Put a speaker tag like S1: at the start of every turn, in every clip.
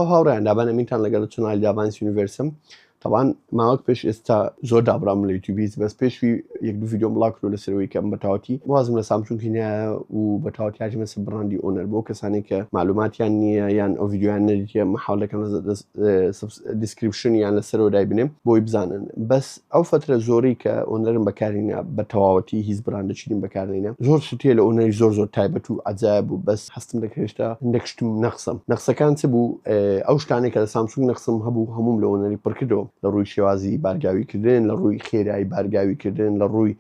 S1: ئەو هاوڕیان دابانە مینتان لەگەڵ چنالی دابانس یونیڤرسم طبعا ماوەک پێش ئێستا زۆر دابرام لە یوتیوبیز بەس پێشوی یەک دوو ڤیدیۆم بڵاو لەسەرەوەی کەم بەتاوەتی وازم لە سامسونگ هێنایە و بەتاوەتی هاژمە بڕاندی ئۆنەر بۆ کەسانی کە معلوماتیان نییە یان ئەو ڤیدیۆیان نەدیتە محاڵ دەکەم دیسکریپشن یان لەسەرەوە دای بنێم بۆی بزانن بەس ئەو فترە زۆری کە ئۆنەرم بەکارهێنا بە تەواوەتی هیچ براندەچینیم بەکارهێنا زۆر شتێ لە ئۆنەری زۆر تایبەت و عەجایب بوو بەس هەستم دەکرد هێشتا هەندێک شتم نەخسەکان چ بوو ئەو شتانێک کە لە سامسونگ نەخسم هەبوو هەموم لە ئۆنەری پڕکردەوە لە ڕووی شێوازی بارگاویکردن لە ڕووی خێرایی بارگاویکردن لە ڕووی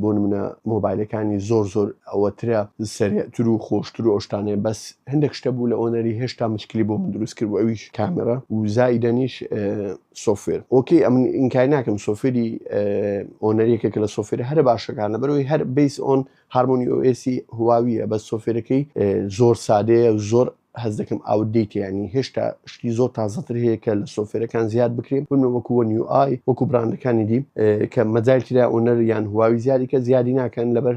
S1: بۆ نمونە مۆبایلەکانی زۆر ئەوەترە سەرێتر و خۆشتر و ئەو شتانەیە بەس هەندێک شتە بوو لە ئۆنەری هێشتا مشکلی بۆ من دروست کرد بۆ ئەویش کامێرە و زائیدەنیش سۆفێر ئۆکەی ئەم ئینکای ناکەم سۆفێری ئۆنەریەکێکە لە سۆفێرە هەرە باشەکانە بەرەوەی هەر بیس ئۆن هارمۆنی ئۆئێسی هواویە بەس سۆفێرەکەی زۆر سادەیە زۆر هەز دەکەم ئاودیت ینی هێشتا شتی زۆر تازەتر هەیە کە لە سۆفێرەکان زیاد بکرێن بن وەکووە نیو ئای وەکو براندەکانی دی کە مەجالتیدا ئۆنەر یان هواوی زیادی کە زیادی ناکەن لەبەر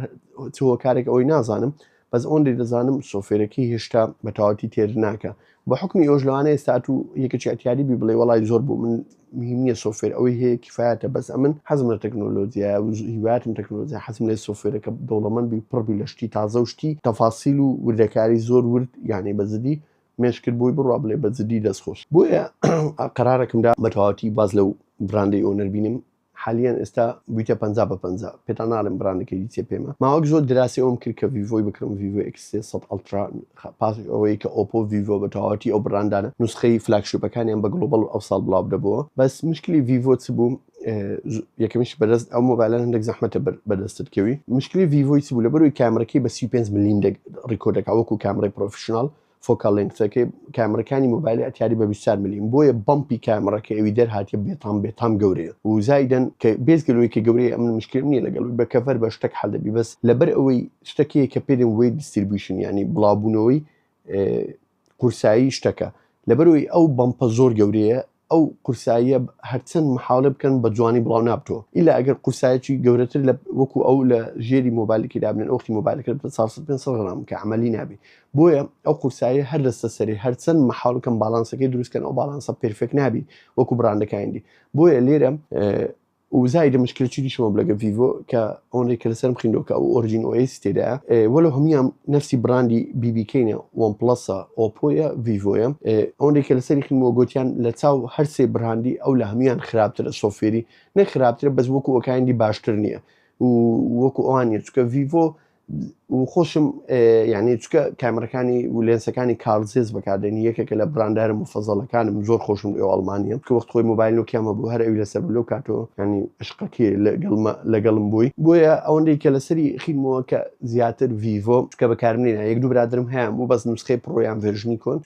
S1: چوە کارێک ئەوەی نازانم بەس ئۆنری دەزانم سۆفێرەکەی هێشتا بەتەواوەتی تێر ناکە بە حکمی ئەوش لەوانە ئێستا و یەکێکی ئەتیاری بی بڵێ وەڵای زۆر بوو من مهم نییە سۆفێر ئەوەی هەیە کفایەتە بەس ئەمن حەزم لە تەکنۆلۆجیە و هیوایەتم تەکنۆلۆجیا حەزم لێ سۆفێرەکە دەوڵەمەند بی پڕبی لە شتی تازە و شتی تەفاسیل و وردەکاری زۆر ورد یانێ بەزدی مێشکرد بۆی بڕوا بڵێ بە جدی دەستخۆش بۆیە قەرارێکمدا بەتەواوەتی باز لەو براندەی ئۆنەر بینیم حالیان ئێستا بوویتە 50/50 پێتان ناڵێم براندەکەی دیچێ پێمە ماوەک زۆر دراسی ئەوم کرد کە ڤیڤۆی بکڕم ڤیڤۆ X300 ئەڵترا پاس ئەوەی کە ئۆپۆ ڤیڤۆ بەتەواوەتی ئەو براندانە نوسخەی فلاگشیپەکانیان بە گلۆبەڵ ئەو ساڵ بڵاو دەبەوە بەس مشکلی ڤیڤۆ چ بوو یەکەمیش بەدەست ئەو مۆبایلان هەندێک زەحمەتە بەدەستت کەوی مشکلی ڤیڤۆی چ بوو لەبەرەوەی کامەرەکەی بە 35 ملیم ڕیکۆردەکە وەکو کامەرەی پرۆفیشنال فۆکال لێنگسەکەی کامەرەکانی مۆبایلی ئەتیاری بە 24 ملیم بۆیە بەمپی کامەرەکە ئەوی دەرهاتیە بێتام گەورەیە و زایدەن کە بێزگەلوی کە گەورەیە ئەمن مشکلم نییە لەگەڵوی بە کەڤەر بە شتێک حەل دەبی بەس لەبەر ئەوەی شتێکی کە پێدەم وێ دیستریبیوشن ینی بڵاوبوونەوەی قورسایی شتەکە لەبەرەوەی ئەو بەمپە زۆر گەورەیە ئەو قورساییە هەرچەند محاولە بکەن بە جوانی بڵاو نابتەوە ئیلا ئەگەر قورسایەکی گەورەتر وەکو ئەو لە ژێری مۆبایلێکی دابنێن ئەوختی مۆبایلەکە 400 غرام کە عملی نابی بۆیە ئەو قورسایە هەر دەستە سەری هەرچەند محاولکەم باڵانسەکەی دروستکەن ئەو باڵانسە پرفێکت نابی وەکو براندەکانی بۆیە لێرە وزایدە مشکلێکی دیشەوە بلەگە ڤیڤۆ کە ئەوەی کە لەسەرم خوێندەوە کە ئەو ئۆریجین ئۆئێس تێدایە وەلو هەمویان نفسی براندی بیبیکەینە وان پڵەسە ئۆپۆیە ڤیڤۆیە ئەوەی کە لەسەری خوێنەوە گوتیان لە چاو هەرسێ براندی ئەو لە هەمویان خراپترە سۆفێری نەخراپترە بەس وەکو ئەوکایندی باشتر نییە و وەکو ئەوانە چکە ڤیڤۆ و خۆشم یعنی چکە کامەرەکانی و لێنسەکانی کارزێز بەکاردێنی یەکێکە لە براندارە مفەزەڵەکانم زۆر خۆشم ئێوە ئەڵمانیە کە وەخت خۆی مۆبایل نۆکیامە بوو هەر ئەوی لەسەر لەو کاتەوە ینی عشقەکێ لەگەڵم بووی بۆیە ئەوەندەی کە لەسەری خینمەوە کە زیاتر ڤیڤۆ چکە بەکارمێنە یەک دوو برادرم هەیە بوو بەس نوسخەی پڕۆیان ڤێرژنی کۆن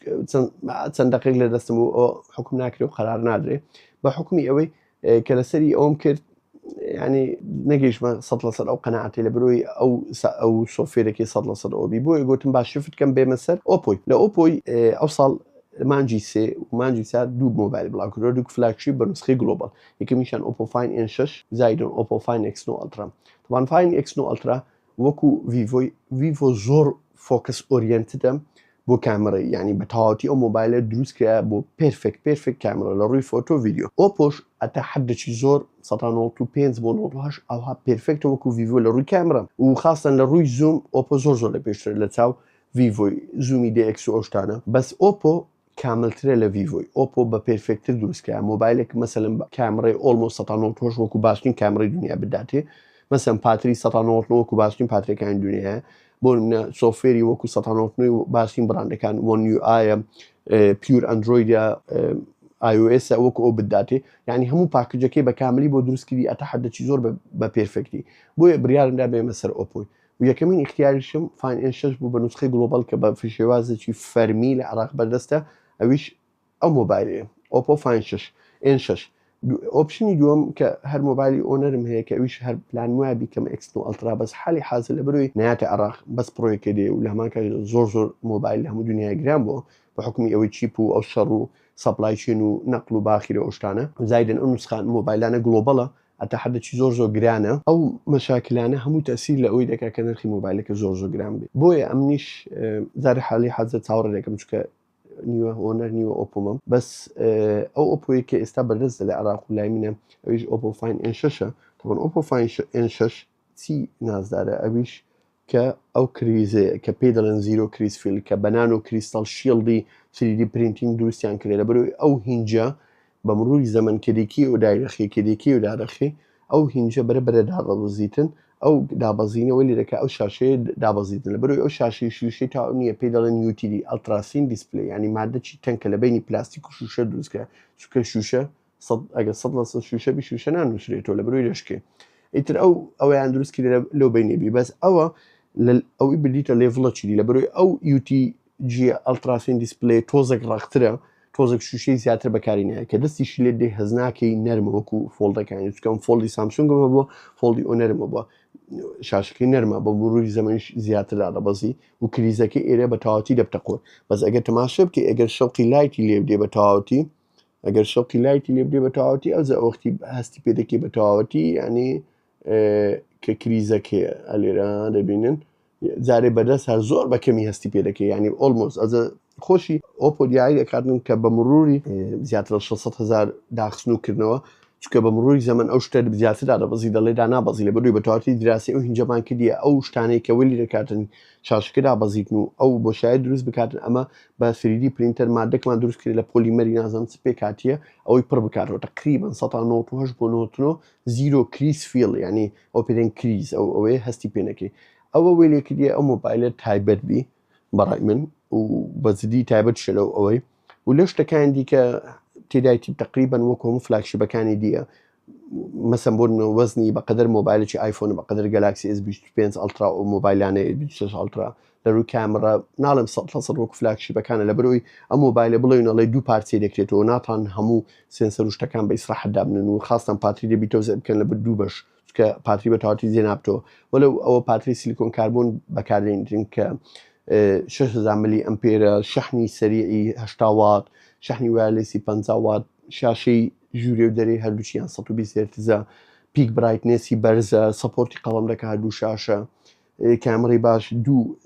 S1: چەند دقیق لە دەستم بوو ئەو حکم ناکرێ و قەرار نادرێ بە حکمی ئەوەی کە لەسەری ئەوم کرد ینی نەگەیشتمە 100% ئەو قەنەعەتی لە بەرۆی ئەو سۆفێرێکی 100% ئۆبی بۆیە گوتم باش شفت کەم بێمە سەر ئۆپۆی لە ئۆپۆی ئەو ساڵ مانجی سێ و مانجی سا دوو مۆبایل بڵاو کردەوە دوو فلاگشیپ بە نوسخەی گلۆبال یەکەمیشیان ئۆپۆ فاین N6 زایدن ئۆپۆ فاین X9 ئەڵترا طبعاً فاین X9 ئەڵترا وەکو ڤیڤۆ زۆر فۆکس ئۆریەنتدە بۆ کامەرە ینی بە تەواوەتی ئەو مۆبایلە دروست کرا بۆ پێرفێکت کامەرە لە ڕووی فۆتۆ ڤیدیۆ ئۆپۆش ئەتا حەدێکی زۆر 95 بۆ 98 ئەوها پێرفێکتە وەکو ڤیڤۆ لە ڕووی کامەرە و خاستن لە ڕووی زوم ئۆپۆ زۆر لە پێشتر لە چاو ڤیڤۆی زومی DX و ئەوشتانە بەس ئۆپۆ کاملترە لە ڤیڤۆی ئۆپۆ بە پێرفێکتر دروستکرا مۆبایلێک مەسەلەن کامەرەی ئۆلمۆ 198 وەکو باشترین کامەرەی دنیا بداتێ مەسەن پاتری 199 وەکو باشترین پاتریەکانی دنیاە بۆ منە سۆفێری وەکو 199 و باشترین براندەکان وان یو ئایە پیور ئەندرۆیدە iOS وەکو ئەو بداتێ ینی هەموو پاکجەکەی بە کاملی بۆ دروستکردی ئەتا حەدەکی زۆر بە پێرفێکتی بۆیە بریارمدا بێمە سەر ئۆپۆی و یەکەمین اختیاریشم فاین N6 بوو بە نوسخەی گلۆبال کە بە فشێوازێکی فەرمی لە عێراق بەردەستە ئەویش ئەو مۆبایلەیە ئۆپۆ فاین N6 ئۆپشنی دووەم کە هەر مۆبایلی ئۆنەرم هەیە کە ئەویش هەر پلان وایە بیکەم X9 ئەڵترا بەس حالی حازر لە بەرەوەی نایاتە عێراق بەس پڕۆیەکە دێ و لە هەمان کات زۆر مۆبایل لە هەموو دنیای گران بووە بە حکمی ئەوەی چیپ و ئەو شەڕ و سەپلای چین و نەقل و باخیرە ئەو شتانە زایدن ئەو نوسخان مۆبایلانە گلۆبەڵە ئەتا حەدێکی زۆر گرانە ئەو مەشاکلانە هەموو تەسیر لە ئەوەی دەکا کە نرخی مۆبایلەکە زۆر گران بێت بۆیە ئەمنیش زاری حالی حازر چاوەڕێ دەکەم چکە نیوە هۆنەر نیوە ئۆپۆمەم بەس ئەو ئۆپۆی کە ئێستا بەردەست لە عراق و لای منە ئەویش ئۆپۆ فاین N6ە تاوان ئۆپۆ فاین N6 چی نازدارە ئەویش کە ئەو کریزەیە کە پێی دەڵێن زیرۆ کریسفیل کە بەنان و کریستال شیڵدی 3D پرینتینگ دروستیان کرێ لە بەرەوەی ئەو هینجە بە مروری زەمن کێدێکی و دایرەخی کێدێکی و دارەخی ئەو هینجە بەرە دابەزیتن ئەو دابەزینەوە لێ دەکات ئەو شاشەیە دابەزیتن لە بەرەوەی ئەو شاشەی شوشەی تا نییە پێی دەڵێن UTD ئەلتراسین دیسپلی ینی مادەی تەنکە لە بینی پلاستیک و شوشە دروستکە چونکە شوشە ئەگەر 100% شوشە بی شوشە نانووسرێتەوە لە بەرەوەی دەشکێ ئیتر ئەویان دروستکی لەو بینێبی بەس ئەوە ئەوی بدیتە لێڤڵە چیدی لە بەرەوەی ئەو UTG ئەلتراسین دیسپلی تۆزێک ڕاقترە تۆزێک شوشەی زیاتر بەکاری نایە کە دەستیشی لێ دێ هەزناکەی نەرمە وەکو فۆڵدەکانی چکەم فۆڵی سامسونگەوە بۆ فۆڵی ئەو نەرمە بە شاشەکەی نەرمە بە مروری زەمەنیش زیاتردا دەبەزی و کریزەکەی ئێرە بە تەواوەتی دەبتەقۆ بەس ئەگەر تەماشا بکە ئەگەر شەڵقی لایتی لێ بدێ بە تەواوەتی ئەگەر شەڵقی لایتی لێ بدێ بە تەواوەتی ئەو وەختی هەستی پێ دەکەی بە تەواوەتی ینی کە کریزەکەی لێرە دەبینن جارێ بەدەست هەر زۆر بەکەمی هەستی پێ دەکەی ینی ئۆلمۆس ئەزە خۆشی ئۆپۆ دیاری دەکاتن کە بە مروری زیاتر 600,000 داخستن و کردنەوە چکە بە مروری زەمن ئەو شتە زیاتردا دەبەزی دەڵێ دانابەزی لە بەروی بە تەواوەتی دراسی ئەو هینجەمان کردیە ئەو شتانەی کە وەلی دەکاتن شاشەکەدا بەزیتن و ئەو بۆ شاید دروست بکاتن ئەمە بە 3D پرینتەر مادەکمان دروست کرد لە پۆلیمەری نازەم چ پێ کاتیە ئەوەی پڕ بکاتەوە تقریبان 1998 بۆ 99 زیرۆ کریس فیل ینی ئەو پێدەن کریز ئەوەیە هەستی پێنەکەی ئەوە وێلێ کردیە ئەو مۆبایلە تایبەت بی بەڕای من و بەزدی تایبەت شەلەو ئەوەی و لە شتەکان دیکە تێدایتی تقریبان وەکو هەموو فلاگشیپەکانی دیە مەسەن بۆ وەزنی بەقەدەر مۆبایلێکی ئایفۆن بەقەدەر گەلاکسی S25 ئەلترا و مۆبایلانەیە 26 ئەلترا لە ڕووی کامێرا ناڵم 100% وەکو فلاگشیپەکانە لە بەرەوەی ئەم مۆبایلە بڵێنەڵێ دوو پارچێ دەکرێتەوە ناتوان هەموو سێنسەر و شتەکان بە ئیسراحەت دابنن و خاستان پاتری دەبی تۆزە بکەن لە بەر دوو بەش کە پاتری بە تەواوەتی جێ نابتەوە وەلەو ئەوە پاتری سیلیکۆن کاربۆن بەکاردێنیتن کە 6000 ملی ئەمپێرە شەحنی سەریعی 80 وات شەحنی وایرلسی 50 وات شاشەی ژوورێ و دەرەی هەردووچیان 120 هێرتزە پیک برایتنێسی بەرزە سەپۆرتی قەڵەم دەکات هەردوو شاشە کامێرەی باش دوو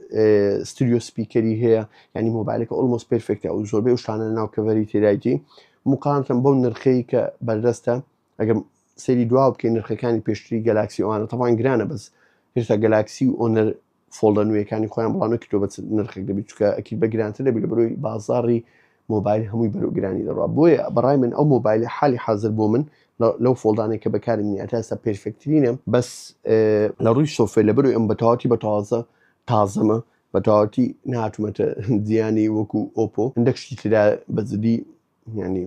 S1: ستریۆ سپیکەری هەیە ینی مۆبایلەکە ئۆلمۆس پێرفێکتە و زۆربەی ئەو شتانە لە ناو کەڤەری تێدایتی مقارنەتەن بەو نرخەی کە بەردەستە ئەگەر سەیری دواوە بکەین نرخەکانی پێشتری گەلاکسی ئەوانە تەواوان گرانە بەس هێشتا گەلاکسی و ئۆنەر فۆڵدە نوێیەکانی خۆیان بڵاونەکردەوە بە نرخێک دەبێت چکە ئەکید بە گرانتر دەبێت لە بەرەوەی بازاڕی مۆبایل هەمووی بەرەو گرانی دەڕوا بۆیە بەڕای من ئەو مۆبایلی حالی حاضر بۆ من لەو فۆڵدانێک کە بەکاری منی ئەتا پێرفێکترینە بەس لە ڕووی سۆفێر لە بەرەوەی ئەم بەتەواوەتی بە تازەمە بە تەواوەتی نهاتوومەتە زیانی وەکو ئۆپۆ هەندێک شتی تێدا بەزدی ینی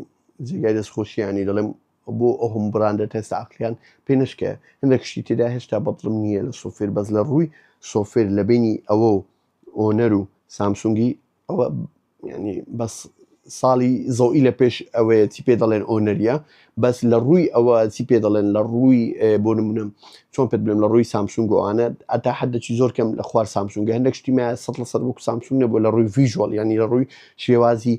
S1: جێگای دەستخۆشییانی دەڵێم بۆ ئەو هەموو براندە تەستا عەقلیان پێ نشکە هەندێک شتی تێدا هێشتا بەدڵم نییە لە سۆفێر بەس لە ڕووی سۆفێر لە بینی ئەوە و ئۆنەر و سامسونگی ئەوە ینی بەس ساڵی زەوئی لە پێش ئەوەیە چی پێ دەڵێن ئۆنەریە بەس لە ڕووی ئەوە چی پێ دەڵێن لە ڕووی بۆ نمونە چۆن پێت بڵێم لە ڕووی سامسونگ ئەوانە ئەتا حەدەکی زۆر کەم لە خوار سامسونگە هەندێک شتیمە 100% وەکو سامسونگ نەبووە لە ڕووی ڤیژوەڵ ینی لە ڕووی شێوازی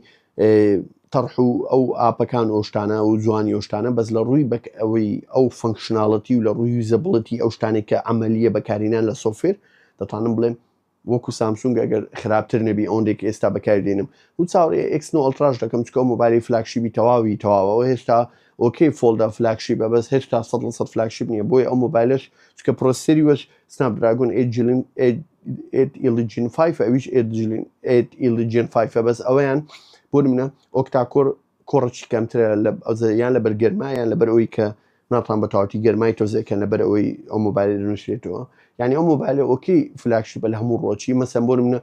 S1: تەرح و ئەو ئاپەکان ئۆشتانە و جوانی ئۆشتانە بەس لە ڕووی ئەوەی ئەو فەنکشناڵەتی و لە ڕووی یوزەبڵەتی ئەو شتانێک کە عەمەلیە بەکارهێنان لە سۆفێر دەتوانم بڵێم وەکو سامسونگ ئەگەر خراپتر نەبی ئەوەندێک ئێستا بەکاردێنم و چاوەڕێ X9 ئەلتراش دەکەم چکە مۆبایلی فلاگشیپی تەواوەوە هێشتا ئۆکەی فۆڵدا فلاگشیپە بەس هێشتا 100% فلاگشیپ نییە بۆی ئەو مۆبایلش چکە پرۆسەری وەش سناپدراگۆن 8 Elygin 5 ئەویش 8 Elygin 5 بەس ئەوەیان بۆ نمونە ئۆکتاکۆر کۆڕەکی کەمترە یان لە بەرگەرما یان لەبەر ئەوەی کە ناتوان بە تەواوەتی گەرمای تۆزێکەن لەبەر ئەوەی ئەو مۆبایل دەنووسێتەوە یعنی ئەو مۆبایلە ئۆکەی فلاگشیپە لە هەموو ڕۆکی مەسەن بۆ نمونە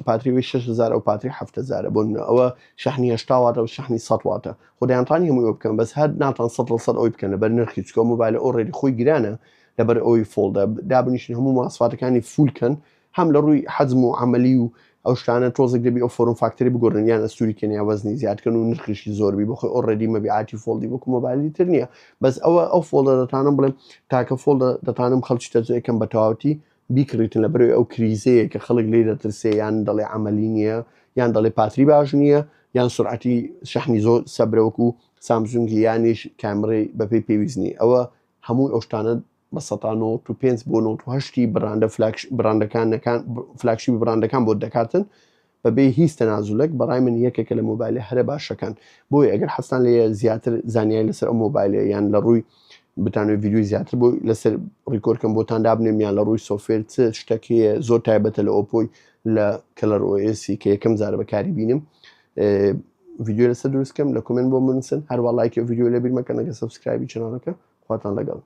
S1: پاتریوی 6000 و پاتری 7000 بۆ نمونە ئەوە شەحنی 80 واتە و شەحنی 100 واتە خۆدایانتوانی هەمووی ئەو بکەن بەس هەر ناتوان 100% ئەوی بکەن لەبەر نرخی چکە مۆبایلە ئۆڕێدی خۆی گرانە لەبەر ئەوی فۆڵدا دابنیشن هەموو مواصفاتەکانی فولکەن هەم لە ڕووی حەجم و عەمەلی و ئەو شتانە تۆزێک دەبی ئەو فۆرم فاکتەری بگۆڕن یان ئەستوریکەن یا وەزنی زیادکەن و نرخیشی زۆربی بۆ خۆی ئۆڕێدی مەبیعاتی فۆڵدی وەکو مۆبایلی تر نییە بەس ئەو فۆڵدە دەتانم بڵێم تاکە فۆڵدە دەتانم خەڵکی تەجێکم بە تەواوەتی بیکڕیتن لەبەرەوەی ئەو کریزەیە کە خەڵک لێ دەترسێ یان دەڵێ عەمەلی نییە یان دەڵێ پاتری باش نییە یان سورعەتی شەحنی زۆر سەبرەوەکو سامسونگی یانیش کامێرەی بەپێی پێویستنی ئەوە هەمووی ئەو شتانە بە 195 بۆ 98 براندەکان فلاگشیپی براندەکان بۆ دەکاتن بەبێ هیچ تەنازولێک بەڕای من یەکێکە لە مۆبایلە هەرە باشەکان. بۆیە ئەگەر حەستان لێ زیاتر زانیاری لەسەر ئەو مۆبایلە یان لە ڕووی بتانوێت ڤیدیۆی زیاتر بۆ لەسەر ڕیکۆردکەم بۆتان دابنێم یان لە ڕووی سۆفێر چ شتێکەیە زۆر تایبەتە لە ئۆپۆی لە ColorOS کە یەکەم جارە بەکاری بینم ڤیدیۆ لەسەر دروستکەم لە کۆمنت بۆ بنووسن هەروە لایکی ڤیدیۆ لەبیر مەکەن ئەگەر سەبسکرایبی چەناڵەکە خواتان لەگەڵ.